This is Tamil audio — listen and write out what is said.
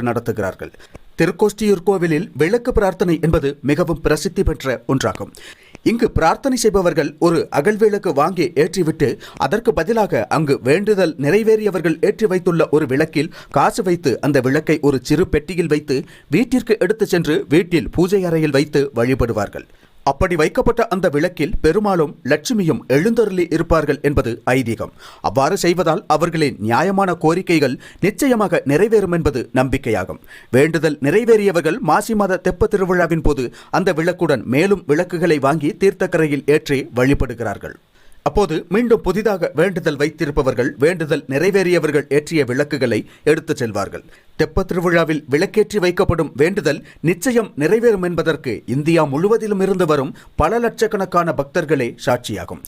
நடத்துகிறார்கள். திருக்கோஷ்டியூர் கோவிலில் விளக்கு பிரார்த்தனை என்பது மிகவும் பிரசித்தி பெற்ற ஒன்றாகும். இங்கு பிரார்த்தனை செய்பவர்கள் ஒரு அகல் விளக்கு வாங்கி ஏற்றிவிட்டு அதற்கு பதிலாக அங்கு வேண்டுதல் நிறைவேறியவர்கள் ஏற்றி வைத்துள்ள ஒரு விளக்கில் காசு வைத்து அந்த விளக்கை ஒரு சிறு பெட்டியில் வைத்து வீட்டிற்கு எடுத்துச் சென்று வீட்டில் பூஜை அறையில் வைத்து வழிபடுவார்கள். அப்படி வைக்கப்பட்ட அந்த விளக்கில் பெருமாளும் லட்சுமியும் எழுந்தருளி இருப்பார்கள் என்பது ஐதீகம். அவ்வாறு செய்வதால் அவர்களின் நியாயமான கோரிக்கைகள் நிச்சயமாக நிறைவேறும் என்பது நம்பிக்கையாகும். வேண்டுதல் நிறைவேறியவர்கள் மாசி மாத தெப்ப திருவிழாவின் போது அந்த விளக்குடன் மேலும் விளக்குகளை வாங்கி தீர்த்தக்கரையில் ஏற்றி வழிபடுகிறார்கள். அப்போது மீண்டும் புதிதாக வேண்டுதல் வைத்திருப்பவர்கள் வேண்டுதல் நிறைவேறியவர்கள் ஏற்றிய விளக்குகளை எடுத்துச் செல்வார்கள். தெப்ப திருவிழாவில் விளக்கேற்றி வைக்கப்படும் வேண்டுதல் நிச்சயம் நிறைவேறும் என்பதற்கு இந்தியா முழுவதிலும் இருந்து வரும் பல லட்சக்கணக்கான பக்தர்களே சாட்சியாகும்.